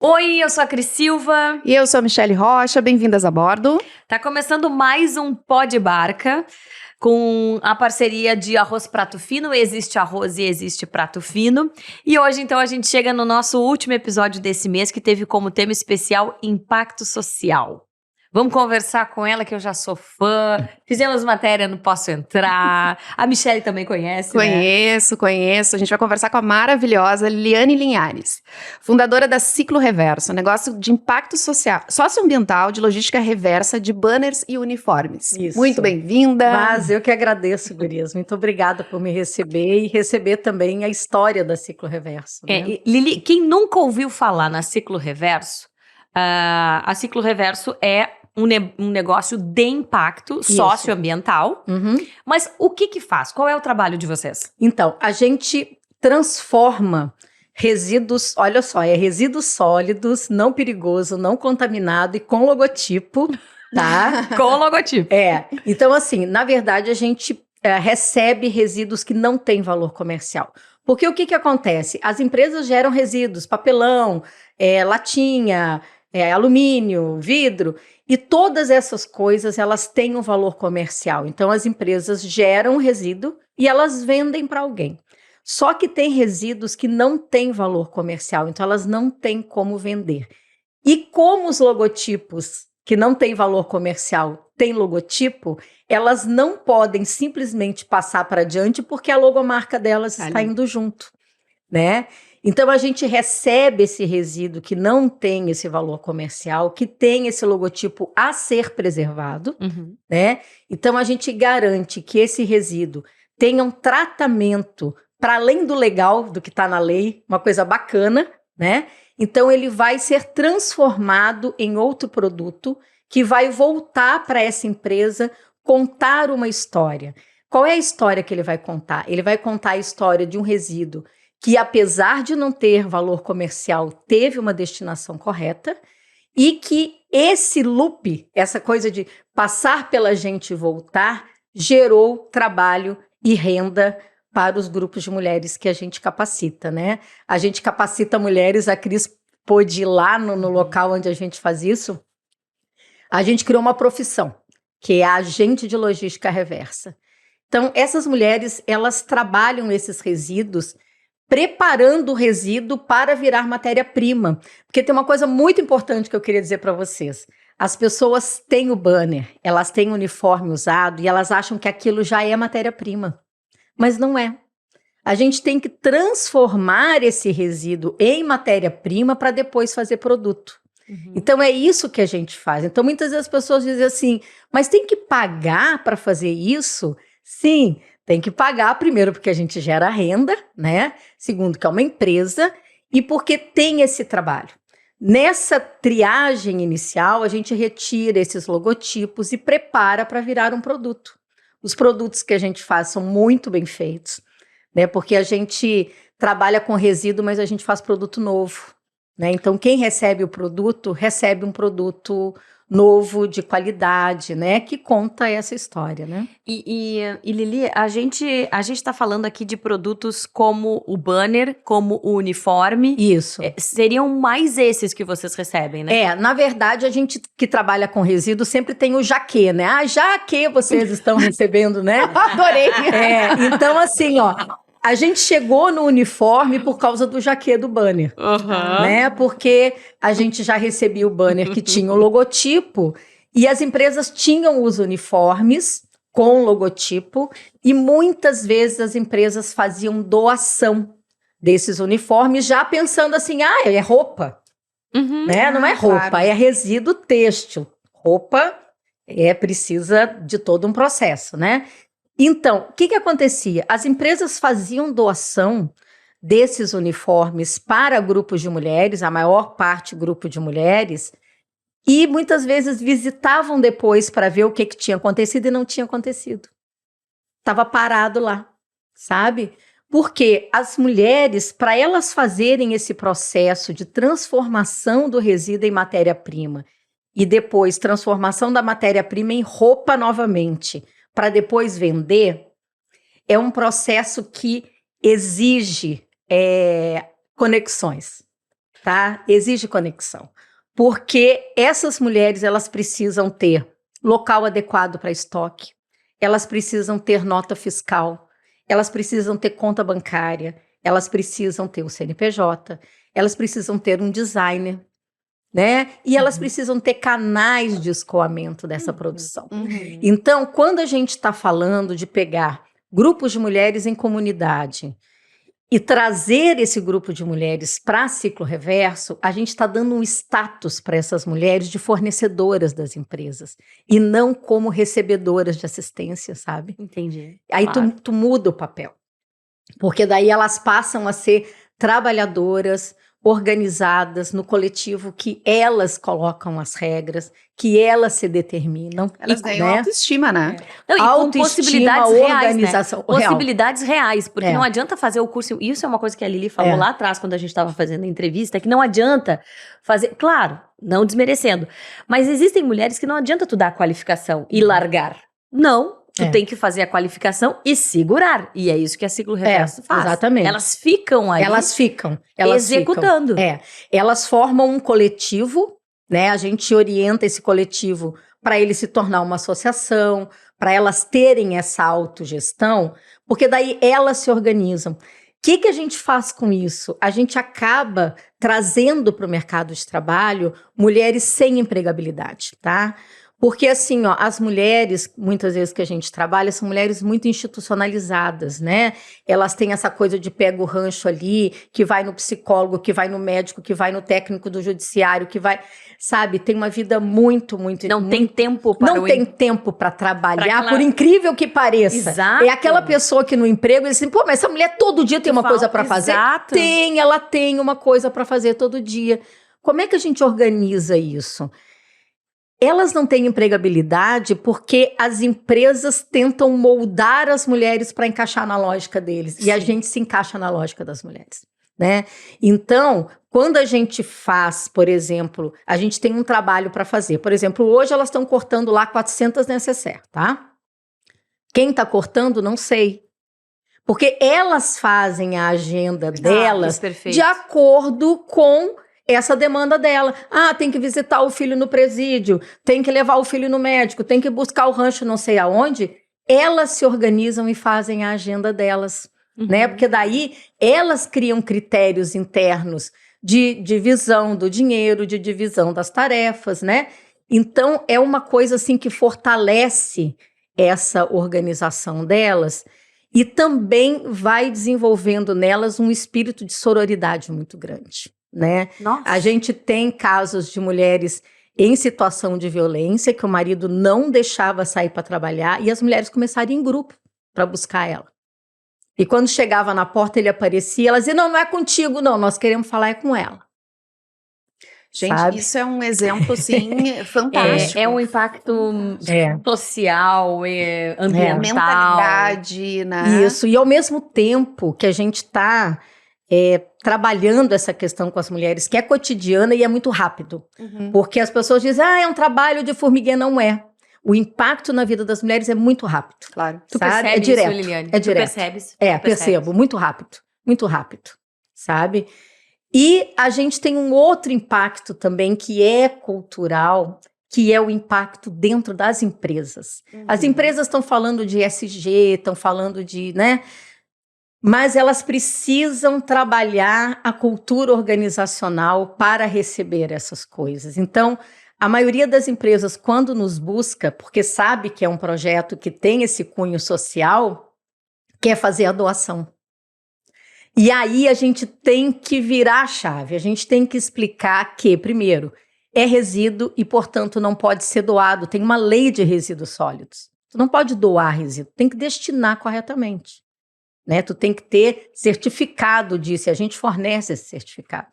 Oi, eu sou a Cris Silva. E eu sou a Michele Rocha, bem-vindas a bordo. Tá começando mais um Pó de Barca, com a parceria de Arroz Prato Fino. Existe arroz e existe prato fino. E hoje, então, a gente chega no nosso último episódio desse mês, que teve como tema especial Impacto Social. Vamos conversar com ela, que eu já sou fã. Fizemos matéria no Posso Entrar. A Michele também conhece, Conheço. A gente vai conversar com a maravilhosa Liliane Linhares, fundadora da Ciclo Reverso, negócio de impacto social, socioambiental de logística reversa de banners e uniformes. Isso. Muito bem-vinda. Mas eu que agradeço, gurias. Muito obrigada por me receber e receber também a história da Ciclo Reverso. Né? Lili, quem nunca ouviu falar na Ciclo Reverso, a Ciclo Reverso é um negócio de impacto socioambiental. Uhum. Mas o que faz? Qual é o trabalho de vocês? Então, a gente transforma resíduos, olha só, resíduos sólidos, não perigoso, não contaminado e com logotipo, tá? Com logotipo. Então assim, na verdade a gente recebe resíduos que não têm valor comercial. Porque o que acontece? As empresas geram resíduos, papelão, latinha, alumínio, vidro, e todas essas coisas, elas têm um valor comercial. Então, as empresas geram resíduo e elas vendem para alguém. Só que tem resíduos que não têm valor comercial, então elas não têm como vender. E como os logotipos que não têm valor comercial têm logotipo, elas não podem simplesmente passar para adiante porque a logomarca delas está indo junto, né? Então, a gente recebe esse resíduo que não tem esse valor comercial, que tem esse logotipo a ser preservado, né? Então, a gente garante que esse resíduo tenha um tratamento para além do legal, do que está na lei, uma coisa bacana, né? Então, ele vai ser transformado em outro produto que vai voltar para essa empresa contar uma história. Qual é a história que ele vai contar? Ele vai contar a história de um resíduo que, apesar de não ter valor comercial, teve uma destinação correta e que esse loop, essa coisa de passar pela gente e voltar, gerou trabalho e renda para os grupos de mulheres que a gente capacita, né? A gente capacita mulheres, a Cris pôde ir lá no local onde a gente faz isso. A gente criou uma profissão, que é a agente de logística reversa. Então, essas mulheres, elas trabalham esses resíduos preparando o resíduo para virar matéria-prima. Porque tem uma coisa muito importante que eu queria dizer para vocês. As pessoas têm o banner, elas têm o uniforme usado e elas acham que aquilo já é matéria-prima. Mas não é. A gente tem que transformar esse resíduo em matéria-prima para depois fazer produto. Então, é isso que a gente faz. Então, muitas vezes as pessoas dizem assim, mas tem que pagar para fazer isso? Sim, tem que pagar, primeiro, porque a gente gera renda, né? Segundo, que é uma empresa, e porque tem esse trabalho. Nessa triagem inicial, a gente retira esses logotipos e prepara para virar um produto. Os produtos que a gente faz são muito bem feitos, né? Porque a gente trabalha com resíduo, mas a gente faz produto novo, né? Então, quem recebe o produto, recebe um produto novo, de qualidade, né? Que conta essa história, né? E Lili, a gente tá falando aqui de produtos como o banner, como o uniforme. Isso. Seriam mais esses que vocês recebem, né? Na verdade, a gente que trabalha com resíduo sempre tem o jaquê, né? Ah, jaquê vocês estão recebendo, né? Adorei! Então assim, ó, a gente chegou no uniforme por causa do jaquê do banner, né? Porque a gente já recebia o banner que tinha o logotipo e as empresas tinham os uniformes com logotipo e muitas vezes as empresas faziam doação desses uniformes já pensando assim, é roupa, né? Não é roupa, claro. É resíduo têxtil. Roupa precisa de todo um processo, né? Então, o que acontecia? As empresas faziam doação desses uniformes para grupos de mulheres, a maior parte grupo de mulheres, e muitas vezes visitavam depois para ver o que tinha acontecido e não tinha acontecido. Estava parado lá, sabe? Porque as mulheres, para elas fazerem esse processo de transformação do resíduo em matéria-prima e depois transformação da matéria-prima em roupa novamente, para depois vender, é um processo que exige conexões, tá? Exige conexão. Porque essas mulheres, elas precisam ter local adequado para estoque, elas precisam ter nota fiscal, elas precisam ter conta bancária, elas precisam ter o CNPJ, elas precisam ter um designer, né? E elas precisam ter canais de escoamento dessa produção. Então, quando a gente está falando de pegar grupos de mulheres em comunidade e trazer esse grupo de mulheres para Ciclo Reverso, a gente está dando um status para essas mulheres de fornecedoras das empresas e não como recebedoras de assistência, sabe? Entendi. Aí Claro. tu muda o papel, porque daí elas passam a ser trabalhadoras organizadas no coletivo que elas colocam as regras, que elas se determinam. Elas e, ganham né? autoestima, né? Não, e com Autoestima, possibilidades reais, né? organização real. Possibilidades reais, porque É. não adianta fazer o curso. Isso é uma coisa que a Lili falou É. lá atrás, quando a gente estava fazendo a entrevista, que não adianta fazer. Claro, não desmerecendo. Mas existem mulheres que não adianta tu dar a qualificação e largar. Não. Tu É. tem que fazer a qualificação e segurar. E é isso que a Ciclo Reverso faz. exatamente. Elas ficam aí Elas ficam. executando. Elas formam um coletivo, né? A gente orienta esse coletivo para ele se tornar uma associação, para elas terem essa autogestão, porque daí elas se organizam. O que a gente faz com isso? A gente acaba trazendo para o mercado de trabalho mulheres sem empregabilidade, tá? Porque assim, ó, as mulheres, muitas vezes que a gente trabalha, são mulheres muito institucionalizadas, né? Elas têm essa coisa de pega o rancho ali, que vai no psicólogo, que vai no médico, que vai no técnico do judiciário, que vai, sabe? Tem uma vida muito Não tem tempo para não tem tempo para trabalhar, Pra aquela- por incrível que pareça. Exato. É aquela pessoa que no emprego diz assim, pô, mas essa mulher todo dia tem uma coisa para fazer? Exato. Ela tem uma coisa para fazer todo dia. Como é que a gente organiza isso? Elas não têm empregabilidade porque as empresas tentam moldar as mulheres para encaixar na lógica deles. E a Sim. gente se encaixa na lógica das mulheres, né? Então, quando a gente faz, por exemplo, a gente tem um trabalho para fazer. Por exemplo, hoje elas estão cortando lá 400 necessaire, tá? Quem está cortando, não sei. Porque elas fazem a agenda delas perfeito. de acordo com essa demanda dela. Ah, tem que visitar o filho no presídio, tem que levar o filho no médico, tem que buscar o rancho não sei aonde. Elas se organizam e fazem a agenda delas, né? Porque daí elas criam critérios internos de divisão do dinheiro, de divisão das tarefas, né? Então, é uma coisa assim que fortalece essa organização delas e também vai desenvolvendo nelas um espírito de sororidade muito grande, né? Nossa. A gente tem casos de mulheres em situação de violência que o marido não deixava sair para trabalhar e as mulheres começaram em grupo para buscar ela. E quando chegava na porta, ele aparecia, ela dizia, não é contigo, não, nós queremos falar com ela. Gente, Sabe? isso é um exemplo, assim, fantástico. É um impacto É. social, ambiental. Mentalidade, né? Isso, e ao mesmo tempo que a gente está trabalhando essa questão com as mulheres, que é cotidiana e é muito rápido. Porque as pessoas dizem, é um trabalho de formiguinha, não é. O impacto na vida das mulheres é muito rápido. Claro. Tu sabe? percebe É direto, isso, Liliane? é direto. Tu percebes? É, Tu percebes? percebo, muito rápido, sabe? E a gente tem um outro impacto também que é cultural, que é o impacto dentro das empresas. As empresas estão falando de ESG, estão falando de, né? Mas elas precisam trabalhar a cultura organizacional para receber essas coisas. Então, a maioria das empresas, quando nos busca, porque sabe que é um projeto que tem esse cunho social, quer fazer a doação. E aí a gente tem que virar a chave, a gente tem que explicar que, primeiro, é resíduo e, portanto, não pode ser doado. Tem uma lei de resíduos sólidos. Tu não pode doar resíduo, tem que destinar corretamente. Né? Tu tem que ter certificado disso, e a gente fornece esse certificado.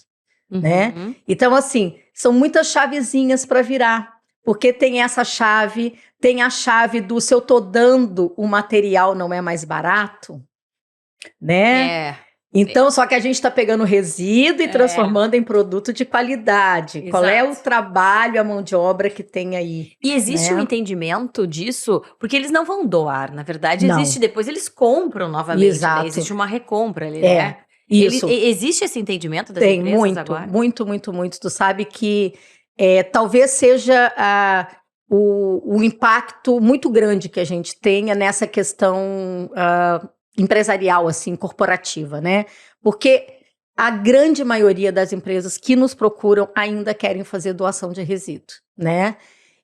Né? Então, assim, são muitas chavezinhas para virar, porque tem essa chave, tem a chave do se eu tô dando o material não é mais barato, né? Então, só que a gente está pegando resíduo e transformando em produto de qualidade. Exato. Qual é o trabalho, a mão de obra que tem aí? E existe né? um entendimento disso, porque eles não vão doar, na verdade, Não. existe depois, eles compram novamente, Exato. né? Existe uma recompra ali, É. né? Isso. Existe esse entendimento das Tem empresas muito, agora? muito. Tu sabe que talvez seja o impacto muito grande que a gente tenha nessa questão empresarial, assim, corporativa, né? Porque a grande maioria das empresas que nos procuram ainda querem fazer doação de resíduo, né?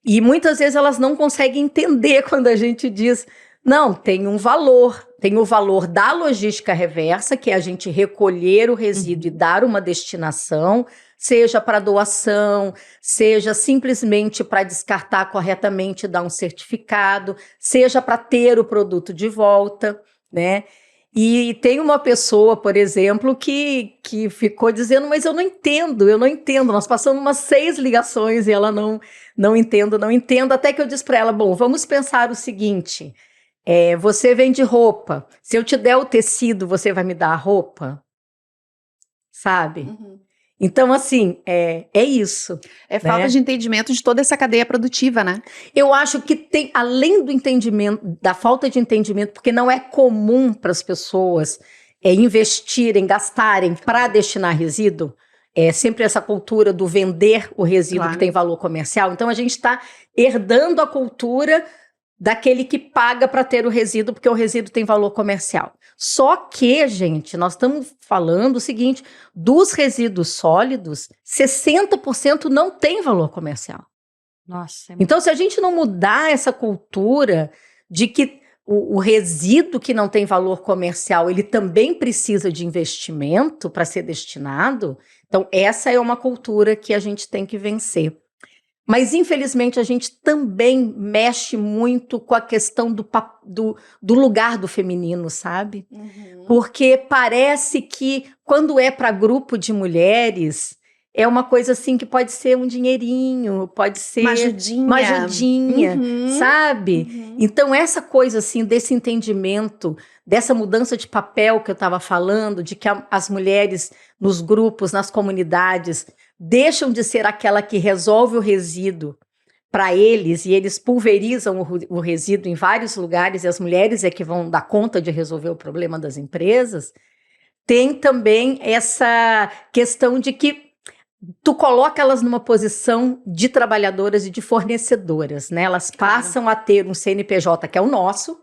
E muitas vezes elas não conseguem entender quando a gente diz, não, tem um valor, tem o valor da logística reversa, que é a gente recolher o resíduo e dar uma destinação, seja para doação, seja simplesmente para descartar corretamente e dar um certificado, seja para ter o produto de volta, né? E tem uma pessoa, por exemplo, que ficou dizendo, mas eu não entendo. Nós passamos umas 6 ligações e ela não entendo, até que eu disse para ela, bom, vamos pensar o seguinte, você vende roupa, se eu te der o tecido, você vai me dar a roupa? Sabe? Uhum. Então, assim, é isso. É falta de entendimento de toda essa cadeia produtiva, né? Eu acho que tem, além do entendimento, da falta de entendimento, porque não é comum para as pessoas investirem, gastarem para destinar resíduo, sempre essa cultura do vender o resíduo que tem valor comercial. Então, a gente está herdando a cultura daquele que paga para ter o resíduo, porque o resíduo tem valor comercial. Só que, gente, nós estamos falando o seguinte, dos resíduos sólidos, 60% não tem valor comercial. Nossa. Então, se a gente não mudar essa cultura de que o resíduo que não tem valor comercial, ele também precisa de investimento para ser destinado, então essa é uma cultura que a gente tem que vencer. Mas, infelizmente, a gente também mexe muito com a questão do lugar do feminino, sabe? Uhum. Porque parece que, quando é para grupo de mulheres, é uma coisa assim que pode ser um dinheirinho, pode ser uma ajudinha, sabe? Uhum. Então, essa coisa assim, desse entendimento, dessa mudança de papel que eu estava falando, de que as mulheres nos grupos, nas comunidades, deixam de ser aquela que resolve o resíduo para eles, e eles pulverizam o resíduo em vários lugares, e as mulheres é que vão dar conta de resolver o problema das empresas. Tem também essa questão de que tu coloca elas numa posição de trabalhadoras e de fornecedoras, né? Elas passam a ter um CNPJ, que é o nosso,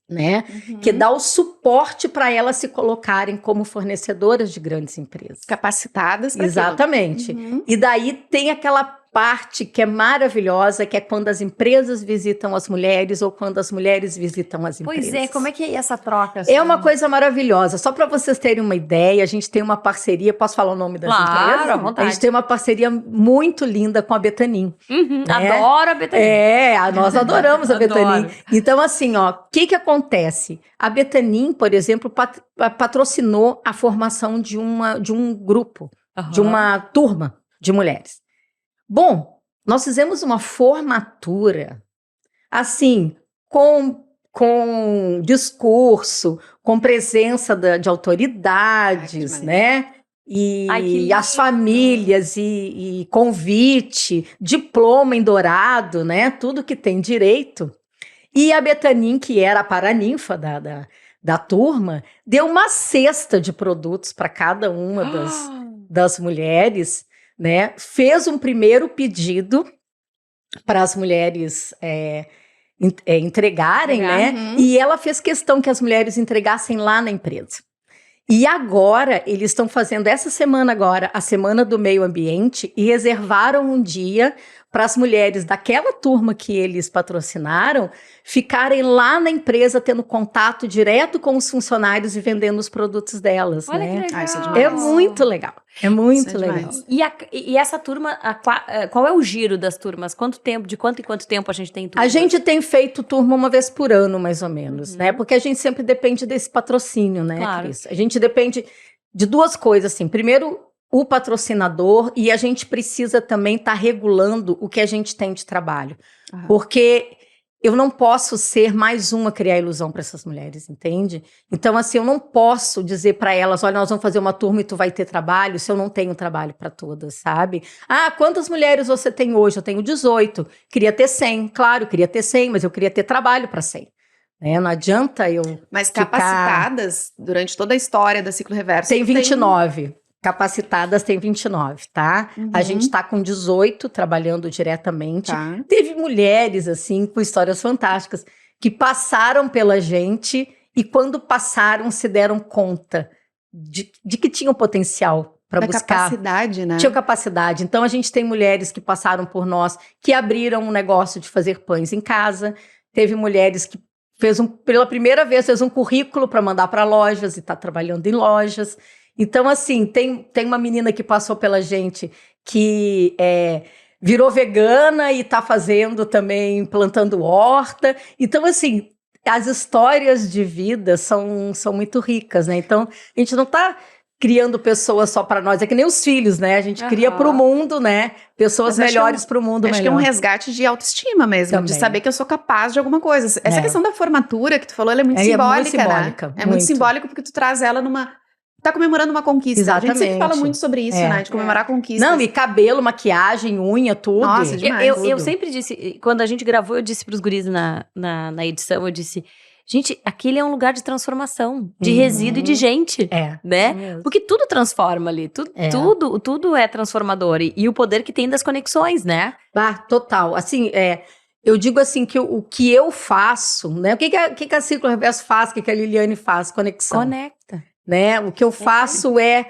né? Que dá o suporte para elas se colocarem como fornecedoras de grandes empresas. Capacitadas para Exatamente. E daí tem aquela parte que é maravilhosa, que é quando as empresas visitam as mulheres ou quando as mulheres visitam as empresas. Pois é, como é que é essa troca? Assim? É uma coisa maravilhosa. Só para vocês terem uma ideia, a gente tem uma parceria, posso falar o nome das empresas? À vontade. A gente tem uma parceria muito linda com a Betanin. Né? Adoro a Betanin. Nós adoramos a Betanin. Então, assim, o que acontece? A Betanin, por exemplo, patrocinou a formação de um grupo, de uma turma de mulheres. Bom, nós fizemos uma formatura, assim, com discurso, com presença de autoridades, né? E as famílias, e convite, diploma em dourado, né? Tudo que tem direito. E a Betanin, que era a paraninfa da turma, deu uma cesta de produtos para cada uma das mulheres, né? Fez um primeiro pedido para as mulheres entregarem, né? E ela fez questão que as mulheres entregassem lá na empresa. E agora, eles estão fazendo essa semana agora, a Semana do Meio Ambiente, e reservaram um dia para as mulheres daquela turma que eles patrocinaram ficarem lá na empresa tendo contato direto com os funcionários e vendendo os produtos delas. Olha, né? que legal. Isso é demais. É muito legal. É muito legal. demais. E essa turma, qual é o giro das turmas? De quanto em quanto tempo a gente tem turma? A gente tem feito turma uma vez por ano, mais ou menos, né? Porque a gente sempre depende desse patrocínio, né, Claro. Cris? A gente depende de duas coisas, assim. Primeiro, o patrocinador, e a gente precisa também estar regulando o que a gente tem de trabalho. Porque eu não posso ser mais uma criar ilusão para essas mulheres, entende? Então, assim, eu não posso dizer para elas, olha, nós vamos fazer uma turma e tu vai ter trabalho, se eu não tenho trabalho para todas, sabe? Ah, quantas mulheres você tem hoje? Eu tenho 18. Queria ter 100. Claro, queria ter 100, mas eu queria ter trabalho para 100. né? Não adianta eu Mas ficar... capacitadas, durante toda a história da Ciclo Reverso... Tem 29. Capacitadas tem 29, tá? Uhum. A gente tá com 18 trabalhando diretamente. Tá. Teve mulheres, assim, com histórias fantásticas, que passaram pela gente e quando passaram se deram conta de que tinham potencial para Da buscar. capacidade, né? Tinham capacidade. Então, a gente tem mulheres que passaram por nós, que abriram um negócio de fazer pães em casa. Teve mulheres que pela primeira vez, fez um currículo para mandar para lojas e está trabalhando em lojas. Então, assim, tem uma menina que passou pela gente que virou vegana e está fazendo também, plantando horta. Então, assim, as histórias de vida são muito ricas, né? Então, a gente não está criando pessoas só para nós, é que nem os filhos, né? A gente cria para o mundo, né? Pessoas melhores para o mundo melhor. Acho que é um resgate de autoestima mesmo, Também. de saber que eu sou capaz de alguma coisa. Essa questão da formatura que tu falou, ela é muito simbólica, muito simbólica, né? É muito simbólico porque tu traz ela tá comemorando uma conquista. Exatamente. A gente sempre fala muito sobre isso, né? De comemorar conquistas. Não, e cabelo, maquiagem, unha, tudo. Nossa, demais. Eu sempre disse, quando a gente gravou, eu disse pros guris na edição, eu disse, gente, aquele é um lugar de transformação, de resíduo e de gente, né? Porque tudo transforma ali, tudo é transformador. E o poder que tem das conexões, né? Total. Assim, eu digo assim que o que eu faço, né? O que a Ciclo Reverso faz, o que a Liliane faz? Conexão. Conecta. Né? O que eu faço é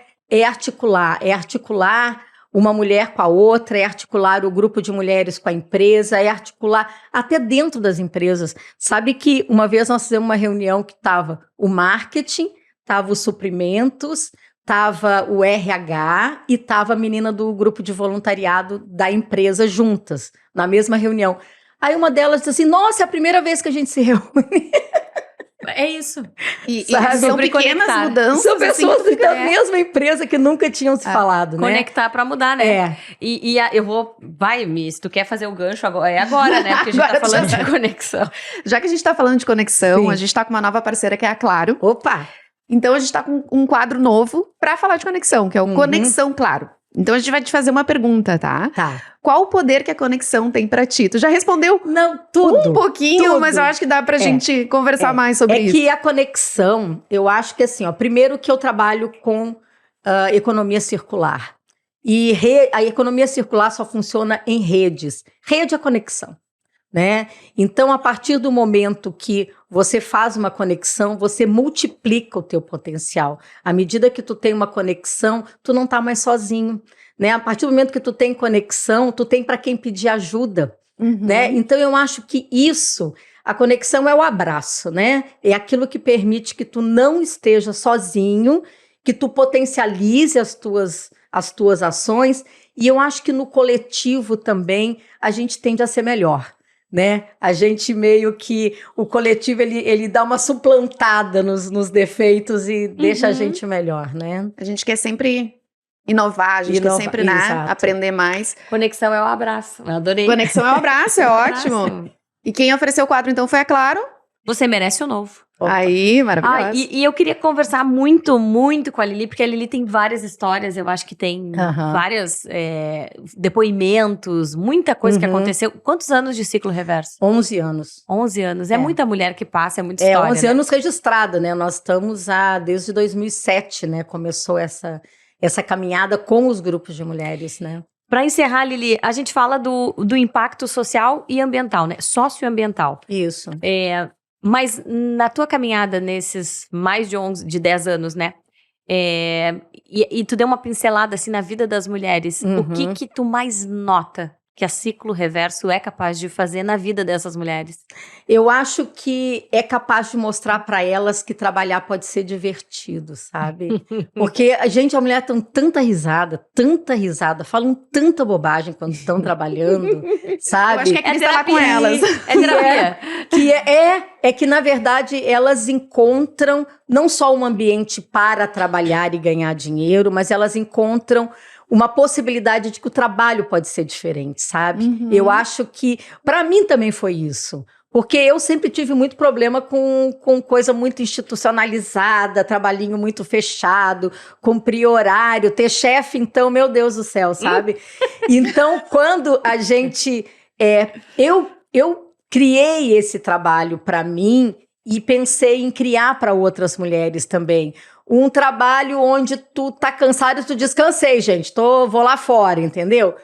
articular uma mulher com a outra, é articular o grupo de mulheres com a empresa, é articular até dentro das empresas. Sabe que uma vez nós fizemos uma reunião que estava o marketing, estava os suprimentos, estava o RH e estava a menina do grupo de voluntariado da empresa juntas, na mesma reunião. Aí uma delas disse assim, nossa, é a primeira vez que a gente se reúne. É isso. E são pequenas mudanças. São pessoas assim, da mesma empresa que nunca tinham se falado, né? Conectar pra mudar, né? Eu vou... Vai, Mi, se tu quer fazer o gancho agora, agora, né? Porque a gente tá falando de conexão. Já que a gente tá falando de conexão, Sim. a gente tá com uma nova parceira que é a Claro. Opa! Então, a gente tá com um quadro novo pra falar de conexão, que é o Conexão Claro. Então, a gente vai te fazer uma pergunta, tá? Tá. Qual o poder que a conexão tem pra ti? Tu já respondeu Não, tudo. um pouquinho, tudo. mas eu acho que dá pra gente conversar mais sobre isso. É que a conexão, eu acho que assim, primeiro que eu trabalho com economia circular. E a economia circular só funciona em redes. Rede é conexão, né? Então, a partir do momento que você faz uma conexão, você multiplica o teu potencial. À medida que tu tem uma conexão, tu não tá mais sozinho, né? A partir do momento que tu tem conexão, tu tem para quem pedir ajuda, né? Então, eu acho que a conexão é o abraço, né? É aquilo que permite que tu não esteja sozinho, que tu potencialize as tuas ações. E eu acho que no coletivo também a gente tende a ser melhor, né? A gente meio que, o coletivo ele dá uma suplantada nos defeitos e deixa a gente melhor, né? A gente quer sempre inovar, a gente quer sempre, né, aprender mais. Conexão é o abraço, eu adorei. Conexão é o abraço, é ótimo. E quem ofereceu o quadro então foi a Claro. Você merece o novo. Opa. Aí, maravilhoso. E eu queria conversar muito, muito com a Lili, porque a Lili tem várias histórias, eu acho que tem vários depoimentos, muita coisa que aconteceu. Quantos anos de Ciclo Reverso? 11 anos. 11 anos. É muita mulher que passa, é muita história. 11 anos registrada, né? Nós estamos desde 2007, né? Começou essa caminhada com os grupos de mulheres, né? Para encerrar, Lili, a gente fala do impacto social e ambiental, né? Socioambiental. Isso. Mas na tua caminhada nesses mais de 10 anos, né? E tu deu uma pincelada assim na vida das mulheres. O que tu mais nota que a Ciclo Reverso é capaz de fazer na vida dessas mulheres? Eu acho que é capaz de mostrar para elas que trabalhar pode ser divertido, sabe? Porque a mulher tem tanta risada, falam tanta bobagem quando estão trabalhando, sabe? Eu acho que é Cris tá com elas. É terapia. Que, na verdade, elas encontram não só um ambiente para trabalhar e ganhar dinheiro, mas elas encontram uma possibilidade de que o trabalho pode ser diferente, sabe? Eu acho que, para mim também foi isso. Porque eu sempre tive muito problema com coisa muito institucionalizada, trabalhinho muito fechado, cumprir horário, ter chefe, então, meu Deus do céu, sabe? Então, quando a gente... eu criei esse trabalho para mim E pensei em criar para outras mulheres também. Um trabalho onde tu tá cansado e tu diz, cansei, gente, vou lá fora, entendeu?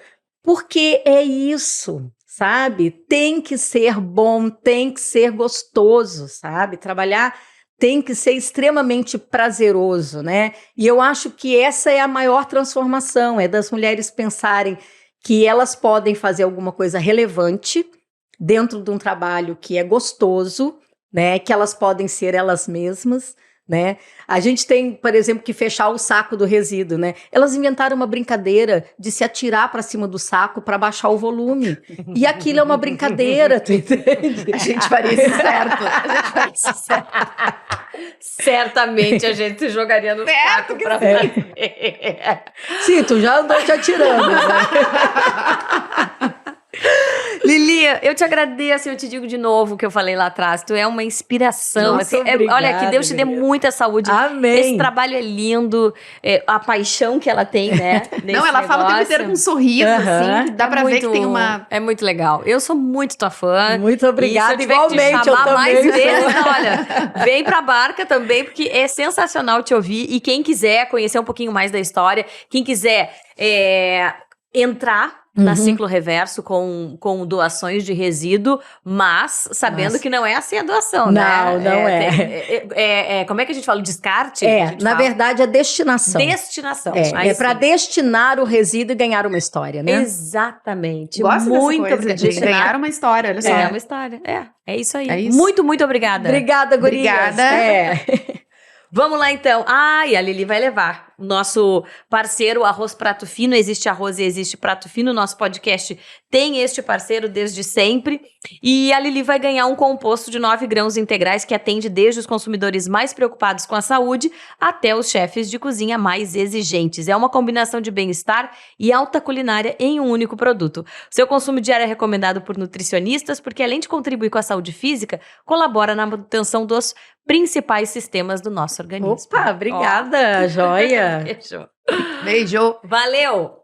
Porque é isso, sabe? Tem que ser bom, tem que ser gostoso, sabe? Trabalhar tem que ser extremamente prazeroso, né? E eu acho que essa é a maior transformação, é das mulheres pensarem que elas podem fazer alguma coisa relevante dentro de um trabalho que é gostoso, né? Que elas podem ser elas mesmas, né? A gente tem, por exemplo, que fechar o saco do resíduo, né? Elas inventaram uma brincadeira de se atirar para cima do saco para baixar o volume. E aquilo é uma brincadeira, tu entende? A gente faria isso certo. A gente faria isso certo. Certamente a gente jogaria no saco pra fazer. Sim, tu já andou te atirando, né? Lili, eu te agradeço, eu te digo de novo o que eu falei lá atrás. Tu é uma inspiração. Nossa, assim, obrigada, olha, que Deus te dê menina. muita saúde. Amém. Esse trabalho é lindo, a paixão que ela tem, né? Não, ela fala o tempo inteiro com um sorriso, Aham. assim, que dá pra ver que tem uma... É muito legal. Eu sou muito tua fã. Muito obrigada, E se eu tiver que te igualmente, chamar eu mais também vezes, sou. não, olha, vem pra Barca também, porque é sensacional te ouvir. E quem quiser conhecer um pouquinho mais da história, quem quiser entrar na Ciclo Reverso com doações de resíduo, mas sabendo Nossa. que não é assim a doação, né? Não é. Como é que a gente fala? Descarte? A É, gente na fala. verdade, a destinação. Destinação. Aí É para sim. destinar o resíduo e ganhar uma história, né? Exatamente. Gosto muito dessa coisa de obrigada. ganhar uma história, olha só. É uma história. É isso aí. É isso. Muito, muito obrigada. Obrigada, gurias. Obrigada. Vamos lá, então. E a Lili vai levar. O nosso parceiro, Arroz Prato Fino. Existe arroz e existe prato fino. Nosso podcast tem este parceiro desde sempre. E a Lili vai ganhar um composto de 9 grãos integrais que atende desde os consumidores mais preocupados com a saúde até os chefes de cozinha mais exigentes. É uma combinação de bem-estar e alta culinária em um único produto. Seu consumo diário é recomendado por nutricionistas porque, além de contribuir com a saúde física, colabora na manutenção dos principais sistemas do nosso organismo. Opa, obrigada, joia. Beijo. Beijo. Valeu!